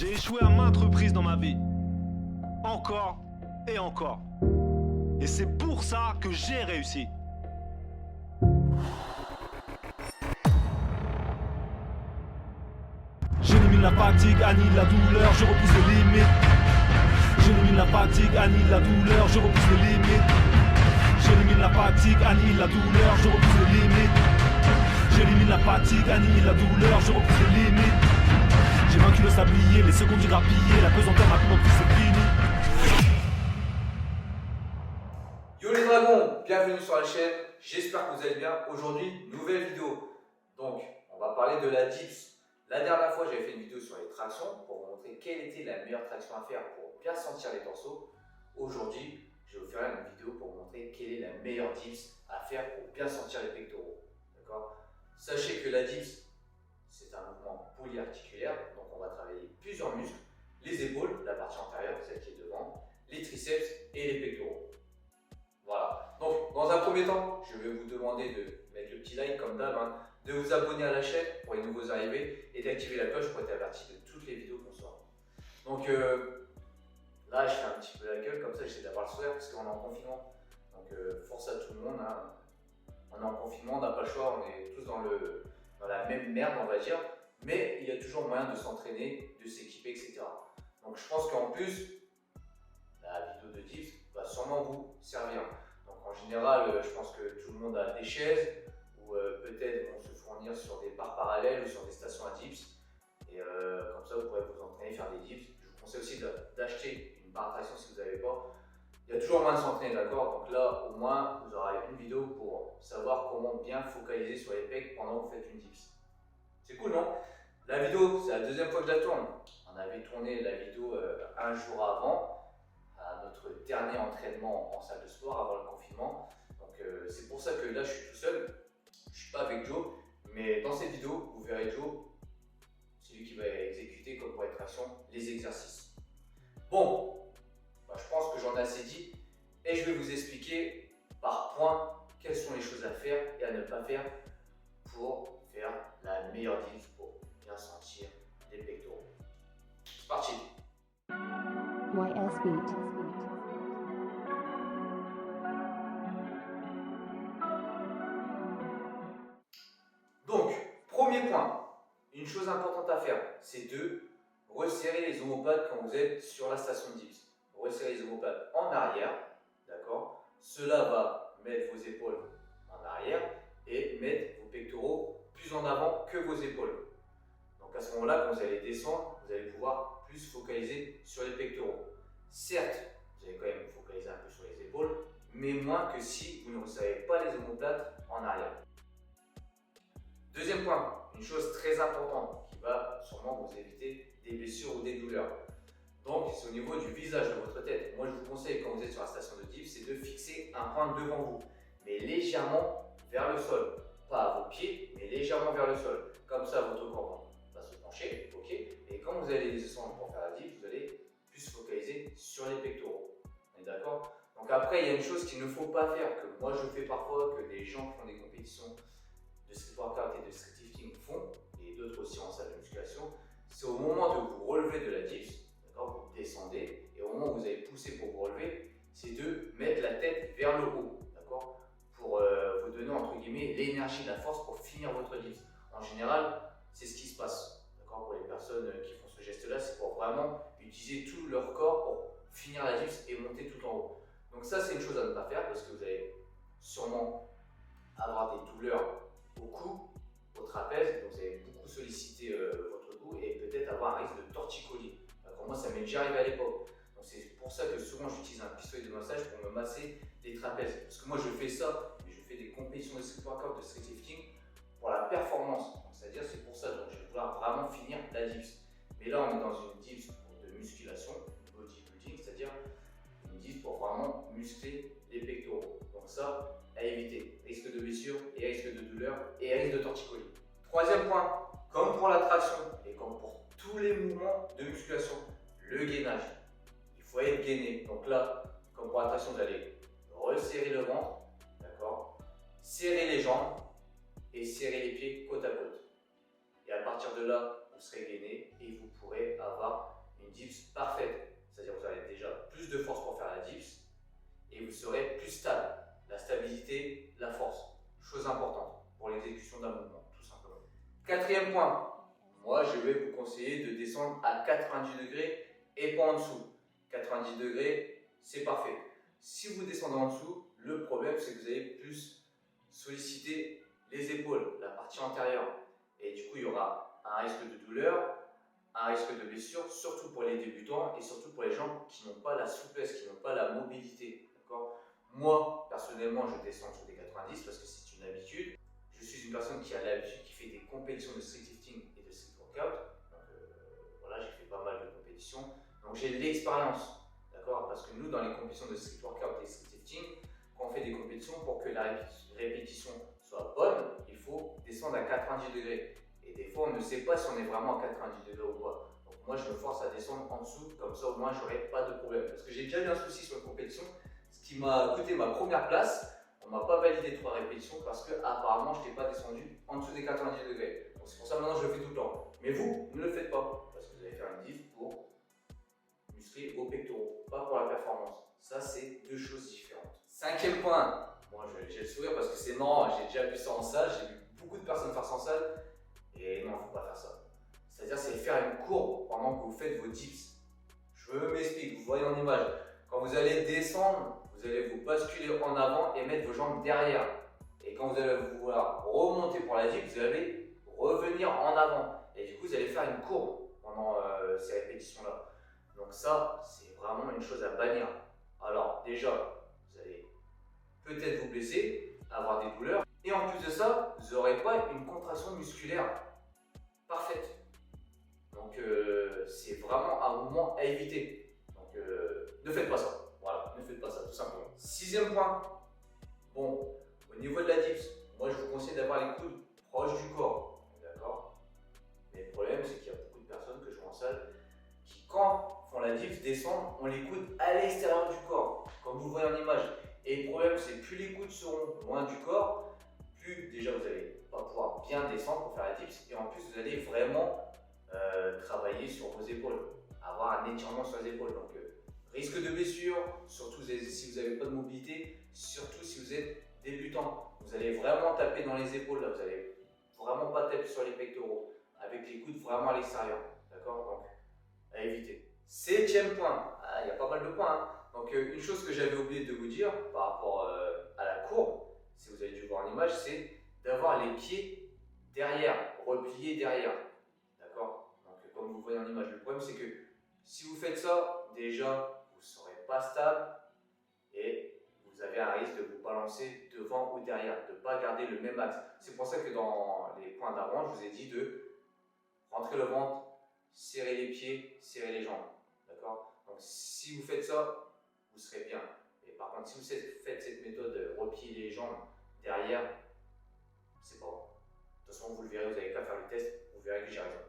J'ai échoué à maintes reprises dans ma vie. Encore et encore. Et c'est pour ça que j'ai réussi. J'élimine la fatigue, annihile la douleur, je repousse les limites. J'élimine la fatigue, annihile la douleur, je repousse les limites. J'élimine la fatigue, annihile la douleur, je repousse les limites. J'élimine la fatigue, annihile la douleur, je repousse les limites. J'ai vaincu le sablier, les secondes j'ai grappillé, la pesanteur m'a plus c'est fini. Yo les dragons, bienvenue sur la chaîne, j'espère que vous allez bien. Aujourd'hui, nouvelle vidéo. Donc, on va parler de la dips. La dernière fois, j'avais fait une vidéo sur les tractions pour vous montrer quelle était la meilleure traction à faire pour bien sentir les torsos. Aujourd'hui, je vais vous faire une vidéo pour vous montrer quelle est la meilleure dips à faire pour bien sentir les pectoraux. D'accord ? Sachez que la dips, c'est un mouvement polyarticulaire, donc on va travailler plusieurs muscles, les épaules, la partie antérieure, celle qui est devant, les triceps et les pectoraux. Voilà. Donc, dans un premier temps, je vais vous demander de mettre le petit like comme d'hab, de vous abonner à la chaîne pour les nouveaux arrivés et d'activer la cloche pour être averti de toutes les vidéos qu'on sort. Donc là, je fais un petit peu la gueule, comme ça j'essaie d'avoir le sourire parce qu'on est en confinement. Donc force à tout le monde, on est en confinement, on n'a pas le choix, on est tous dans la même merde, on va dire. Mais il y a toujours moyen de s'entraîner, de s'équiper, etc. Donc je pense qu'en plus, la vidéo de dips va sûrement vous servir. Donc en général, je pense que tout le monde a des chaises ou peut-être vont se fournir sur des barres parallèles ou sur des stations à dips. Et comme ça, vous pourrez vous entraîner, faire des dips. Je vous conseille aussi d'acheter une barre à traction si vous n'avez pas. Il y a toujours moyen de s'entraîner, d'accord? Donc là, au moins, vous aurez une vidéo pour savoir comment bien focaliser sur les pecs pendant que vous faites une dips. C'est cool, non? La vidéo, c'est la deuxième fois que je la tourne. On avait tourné la vidéo un jour avant, à notre dernier entraînement en salle de sport avant le confinement. Donc c'est pour ça que là, je suis tout seul. Je ne suis pas avec Joe, mais dans cette vidéo, vous verrez Joe, c'est lui qui va exécuter comme pour les tractions, les exercices. Bon, je pense que j'en ai assez dit et je vais vous expliquer par point quelles sont les choses à faire et à ne pas faire pour faire la meilleure dips pour bien sentir les pectoraux. C'est parti. YS Beat. Donc, premier point, une chose importante à faire, c'est de resserrer les omoplates quand vous êtes sur la station de dips. Resserrer les omoplates en arrière, d'accord? Cela va mettre vos épaules en arrière et mettre vos pectoraux plus en avant que vos épaules. Donc à ce moment-là, quand vous allez descendre, vous allez pouvoir plus focaliser sur les pectoraux. Certes, vous allez quand même focaliser un peu sur les épaules, mais moins que si vous ne resserrez pas les omoplates en arrière. Deuxième point, une chose très importante qui va sûrement vous éviter des blessures ou des douleurs. Donc, c'est au niveau du visage de votre tête. Moi, je vous conseille, quand vous êtes sur la station de dips, c'est de fixer un point devant vous, mais légèrement vers le sol. Pas à vos pieds, mais légèrement vers le sol. Comme ça, votre corps va se pencher, ok? Et quand vous allez descendre pour faire la dips, vous allez plus focaliser sur les pectoraux. On est d'accord? Donc après, il y a une chose qu'il ne faut pas faire, que moi je fais parfois, que des gens qui font des compétitions de street workout et de street lifting font, et d'autres aussi en salle de musculation, c'est au moment de vous relever de la dips, d'accord, vous descendez, et au moment où vous allez pousser pour vous relever, c'est de mettre la tête vers le haut, d'accord, pour vous donner entre guillemets l'énergie, la force pour finir votre dips. En général, c'est ce qui se passe, d'accord, pour les personnes qui font ce geste-là, c'est pour vraiment utiliser tout leur corps pour finir la dips et monter tout en haut. Donc ça, c'est une chose à ne pas faire parce que vous allez sûrement avoir des douleurs au cou, au trapèze, donc vous allez beaucoup solliciter votre cou et peut-être avoir un risque de torticolis. Moi, ça m'est déjà arrivé à l'époque. Donc c'est pour ça que souvent j'utilise un pistolet de massage pour me masser les trapèzes. Parce que moi, je fais ça, mais je fais des compétitions de street workout, de street lifting pour la performance. C'est-à-dire, c'est pour ça que je vais vouloir vraiment finir la dips. Mais là, on est dans une dips de musculation, bodybuilding, c'est-à-dire une dips pour vraiment muscler les pectoraux. Donc ça, à éviter. Risque de blessure et risque de douleur et risque de torticolis. Troisième point, comme pour la traction et comme pour tous les mouvements de musculation, le gainage. Il faut être gainé. Donc là, comme pour la traction, vous allez resserrer le ventre, d'accord, serrer les jambes et serrer les pieds côte à côte. Et à partir de là, vous serez gainé et vous pourrez avoir descendre à 90 degrés et pas en dessous. 90 degrés, c'est parfait. Si vous descendez en dessous, le problème c'est que vous allez plus solliciter les épaules, la partie antérieure. Et du coup, il y aura un risque de douleur, un risque de blessure, surtout pour les débutants et surtout pour les gens qui n'ont pas la souplesse, qui n'ont pas la mobilité. Moi, personnellement, je descends sur des 90 parce que c'est une habitude. Je suis une personne qui a l'habitude, qui fait des compétitions de street lifting et de street workout. Donc voilà, j'ai fait pas mal de compétitions. Donc j'ai de l'expérience, d'accord? Parce que nous, dans les compétitions de street workout et street lifting, quand on fait des compétitions, pour que la répétition soit bonne, il faut descendre à 90 degrés. Et des fois, on ne sait pas si on est vraiment à 90 degrés ou pas. Donc moi, je me force à descendre en dessous, comme ça au moins, j'aurai pas de problème. Parce que j'ai déjà eu un souci sur une compétition, ce qui m'a coûté ma première place. On m'a pas validé 3 répétitions parce que apparemment, je n'étais pas descendu en dessous des 90 degrés. Donc c'est pour ça que maintenant, je le fais tout le temps. Mais vous, ne le faites pas, parce que vous allez faire une diff pour muscler vos pectoraux, pas pour la performance. Ça, c'est deux choses différentes. 5e point. Moi, j'ai le sourire parce que c'est non, j'ai déjà vu ça en salle, j'ai vu beaucoup de personnes faire ça en salle. Et non, il ne faut pas faire ça. C'est-à-dire, c'est faire une courbe pendant que vous faites vos dips. Je m'explique, vous voyez en image. Quand vous allez descendre, vous allez vous basculer en avant et mettre vos jambes derrière. Et quand vous allez vouloir remonter pour la dip, vous allez revenir en avant. Et du coup, vous allez faire une courbe pendant ces répétitions-là. Donc ça, c'est vraiment une chose à bannir. Alors déjà, vous allez peut-être vous blesser, avoir des douleurs. Et en plus de ça, vous n'aurez pas une contraction musculaire parfaite. Donc c'est vraiment un mouvement à éviter. Donc ne faites pas ça. Voilà, ne faites pas ça tout simplement. 6e point. Bon, au niveau de la dips, moi je vous conseille d'avoir les coudes proches du corps. D'accord? Mais le problème c'est qu'il y a beaucoup de personnes que je vois en salle qui quand font la dips descendent, ont les coudes à l'extérieur du corps, comme vous le voyez en image. Et le problème c'est plus les coudes seront loin du corps, plus déjà vous n'allez pas pouvoir bien descendre pour faire la dips et en plus vous allez vraiment travailler sur vos épaules, avoir un étirement sur les épaules. Donc risque de blessure, surtout si vous n'avez pas de mobilité, surtout si vous êtes débutant. Vous allez vraiment taper dans les épaules, là. Vous n'allez vraiment pas taper sur les pectoraux, avec les coudes vraiment à l'extérieur. D'accord? Donc à éviter. 7e point, il y a pas mal de points. Hein. Donc une chose que j'avais oublié de vous dire par rapport à la courbe, si vous avez dû voir en image, c'est d'avoir les pieds derrière, repliés derrière. D'accord? Donc comme vous voyez en image, le problème c'est que si vous faites ça, déjà vous ne serez pas stable et vous avez un risque de vous balancer devant ou derrière, de ne pas garder le même axe. C'est pour ça que dans les points d'avant, je vous ai dit de rentrer le ventre, serrer les pieds, serrer les jambes. D'accord? Donc si vous faites ça, vous serez bien. Et par contre, si vous faites cette méthode de replier les jambes derrière, c'est pas bon. De toute façon, vous le verrez, vous n'avez qu'à faire le test, vous verrez que j'ai raison.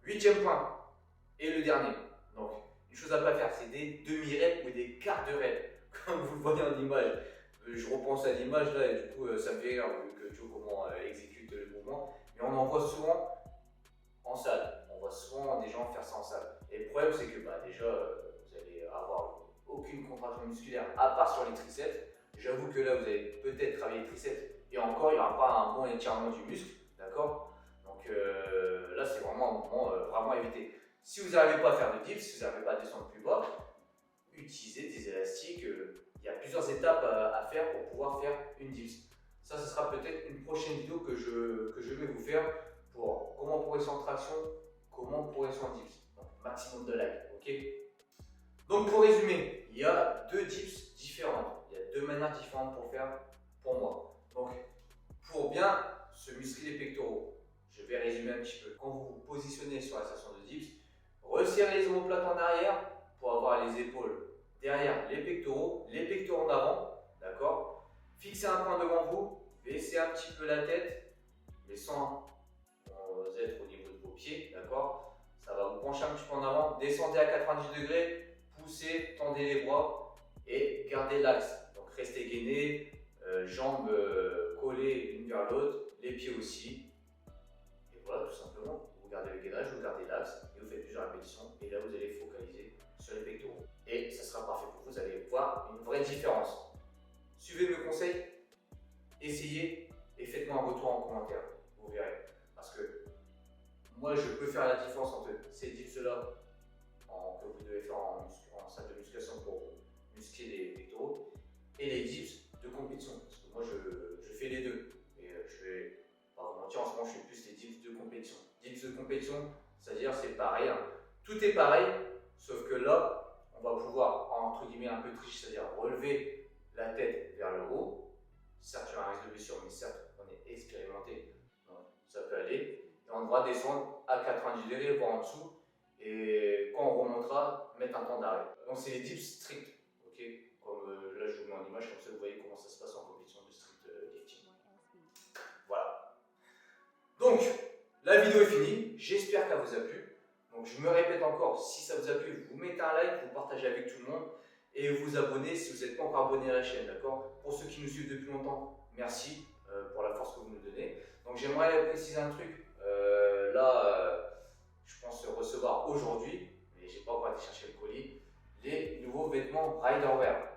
8e point, et le dernier. Donc, une chose à ne pas faire, c'est des demi-reps ou des quarts de reps. Comme vous le voyez en image, je repense à l'image là, et du coup, ça me fait rire vu que tu vois comment exécute le mouvement. Mais on en voit souvent en salle. On voit souvent des gens faire ça en salle. Et le problème, c'est que déjà, vous allez avoir aucune contraction musculaire, à part sur les triceps. J'avoue que là, vous allez peut-être travailler les triceps, et encore, il n'y aura pas un bon étirement du muscle. D'accord? Donc là, c'est vraiment un mouvement vraiment à éviter. Si vous n'arrivez pas à faire de dips, si vous n'arrivez pas à descendre plus bas, utilisez des élastiques. Il y a plusieurs étapes à faire pour pouvoir faire une dips. Ça, ce sera peut-être une prochaine vidéo que je vais vous faire pour comment progresser en traction, comment progresser en dips. Donc, maximum de likes, ok? Donc, pour résumer, il y a 2 dips différentes. Il y a 2 manières différentes pour faire pour moi. Donc, pour bien se muscler les pectoraux, je vais résumer un petit peu. Quand vous vous positionnez sur la station de dips, resserrez les omoplates en arrière pour avoir les épaules derrière les pectoraux en avant, d'accord? Fixez un point devant vous, baissez un petit peu la tête, mais sans être au niveau de vos pieds, d'accord? Ça va vous pencher un petit peu en avant, descendez à 90 degrés, poussez, tendez les bras et gardez l'axe. Donc restez gainé, jambes collées l'une vers l'autre, les pieds aussi. Et voilà, tout simplement, vous gardez le gainage, vous gardez l'axe et vous faites plusieurs répétitions. Et là, vous allez focaliser sur les pectoraux. Et ça sera parfait pour vous, vous allez voir une vraie différence. Suivez mes conseils, essayez et faites-moi un retour en commentaire. Vous verrez. Parce que moi, je peux faire la différence entre ces dips-là que vous devez faire en salle de musculation pour muscler les pectoraux et les dips de compétition. Parce que moi, je fais les deux. Et je vais pas vous mentir, en ce moment, je fais plus les dips de compétition. Dips de compétition, c'est-à-dire c'est pareil. Hein. Tout est pareil, sauf que là, on va pouvoir, entre guillemets, un peu tricher, c'est-à-dire relever la tête vers le haut. Certes, il y a un risque de blessure, mais certes, on est expérimenté, donc ça peut aller. Et on devra descendre à 90 degrés, voire en dessous. Et quand on remontera, mettre un temps d'arrêt. Donc c'est les dips stricts, ok. Comme là je vous mets en image, comme ça vous voyez comment ça se passe en compétition de strict lifting. Voilà. Donc la vidéo est finie, j'espère qu'elle vous a plu. Donc je me répète encore, si ça vous a plu, vous mettez un like, vous partagez avec tout le monde et vous abonnez si vous n'êtes pas encore abonné à la chaîne, d'accord. Pour ceux qui nous suivent depuis longtemps, merci pour la force que vous nous donnez. Donc j'aimerais préciser un truc, je pense recevoir aujourd'hui, mais j'ai pas encore été chercher le colis, les nouveaux vêtements Riderwear.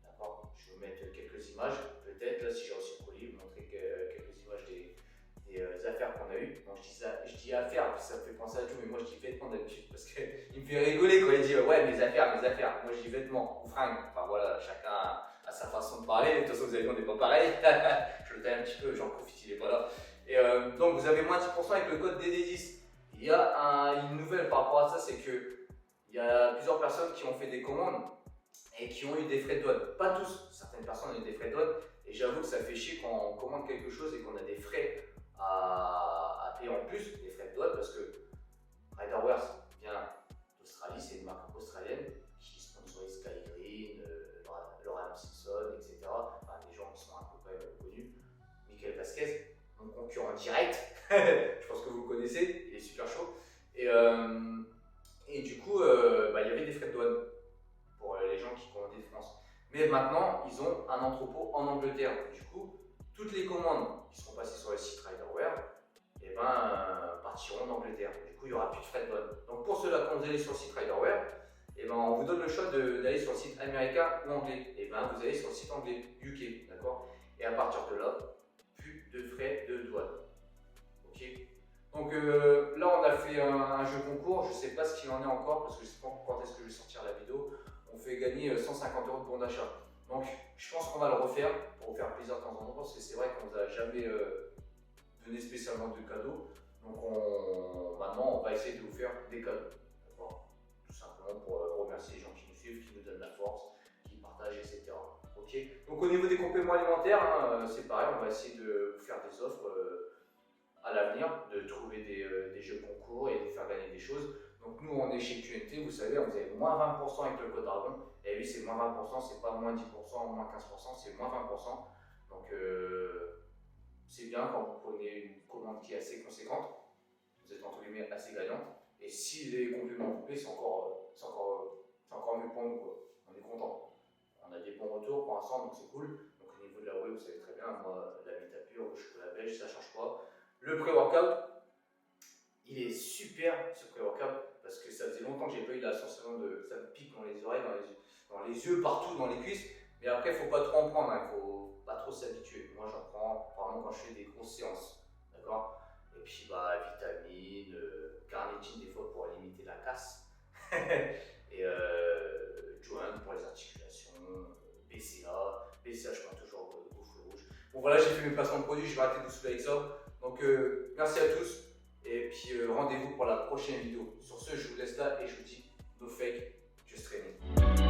D'accord. Je vais vous mettre quelques images, peut-être là si j'ai reçu le colis, vous montrer quelques images des affaires qu'on a eues. Donc je dis affaires, puis ça me fait penser à tout, mais moi je dis vêtements d'habitude parce qu'il me fait rigoler quand il dit ouais mes affaires. Moi je dis vêtements ou fringues. Enfin voilà, chacun a sa façon de parler. De toute façon vous allez voir, on n'est pas pareil. Je le taille un petit peu, j'en profite, il est pas là. Et donc vous avez moins 10% avec le code DD10. Il y a une nouvelle par rapport à ça, c'est que il y a plusieurs personnes qui ont fait des commandes et qui ont eu des frais de douane. Pas tous, certaines personnes ont eu des frais de douane. Et j'avoue que ça fait chier quand on commande quelque chose et qu'on a des frais à payer en plus, des frais de douane, parce que Riderwear vient d'Australie, c'est une marque australienne qui sponsorise Sky Green, Laura Simpson, etc. Enfin, des gens qui sont un peu quand même connus. Michael Vasquez, mon concurrent direct, je pense que vous le connaissez, il est super chaud. Et du coup, il y avait des frais de douane pour les gens qui commandaient de France. Mais maintenant, ils ont un entrepôt en Angleterre. Du coup, toutes les commandes qui seront passées sur le site Riderwear partiront en Angleterre. Du coup, il n'y aura plus de frais de douane. Donc pour cela, quand vous allez sur le site Riderwear, on vous donne le choix d'aller sur le site américain ou anglais. Vous allez sur le site anglais, UK, d'accord. Et à partir de là, plus de frais de douane. Ok. Donc là, on a fait un jeu concours. Je ne sais pas ce qu'il en est encore parce que je ne sais pas quand est-ce que je vais sortir la vidéo. On fait gagner 150 € de bon d'achat. Donc je pense qu'on va le refaire pour vous faire plaisir de temps en temps parce que c'est vrai qu'on ne vous a jamais donné spécialement de cadeaux. Donc maintenant, on va essayer de vous faire des cadeaux. Tout simplement pour remercier les gens qui nous suivent, qui nous donnent la force, qui partagent, etc. Okay. Donc au niveau des compléments alimentaires, c'est pareil, on va essayer de vous faire des offres à l'avenir, de trouver des jeux concours et de faire gagner des choses. Donc nous on est chez QNT, vous savez, vous avez moins 20% avec le code Dragon. Et lui c'est moins 20%, c'est pas moins 10%, moins 15%, c'est moins 20%. Donc c'est bien quand vous prenez une commande qui est assez conséquente, vous êtes entre guillemets assez gagnante. Et si les compléments vous plaît, c'est encore mieux pour nous, quoi. On est content. On a des bons retours pour l'instant, donc c'est cool. Donc au niveau de la web, vous savez très bien, moi la Vitapure, le chocolat belge, ça change pas. Le pré-workout, il est super ce pré-workout parce que ça faisait longtemps que j'ai pas eu la sensation de ça me pique dans les oreilles, dans les yeux, partout, dans les cuisses. Mais après, il faut pas trop en prendre, il faut pas trop s'habituer. Moi, j'en prends vraiment quand je fais des grosses séances, d'accord. Et puis vitamines, carnitine des fois pour limiter la casse, et joint pour les articulations, BCA, je prends toujours Gouffre Rouge. Bon voilà, j'ai fait mes placements de produits, je vais arrêter de vous saouler avec ça. Donc merci à tous et puis rendez-vous pour la prochaine vidéo. Sur ce, je vous laisse là et je vous dis no fake, just training.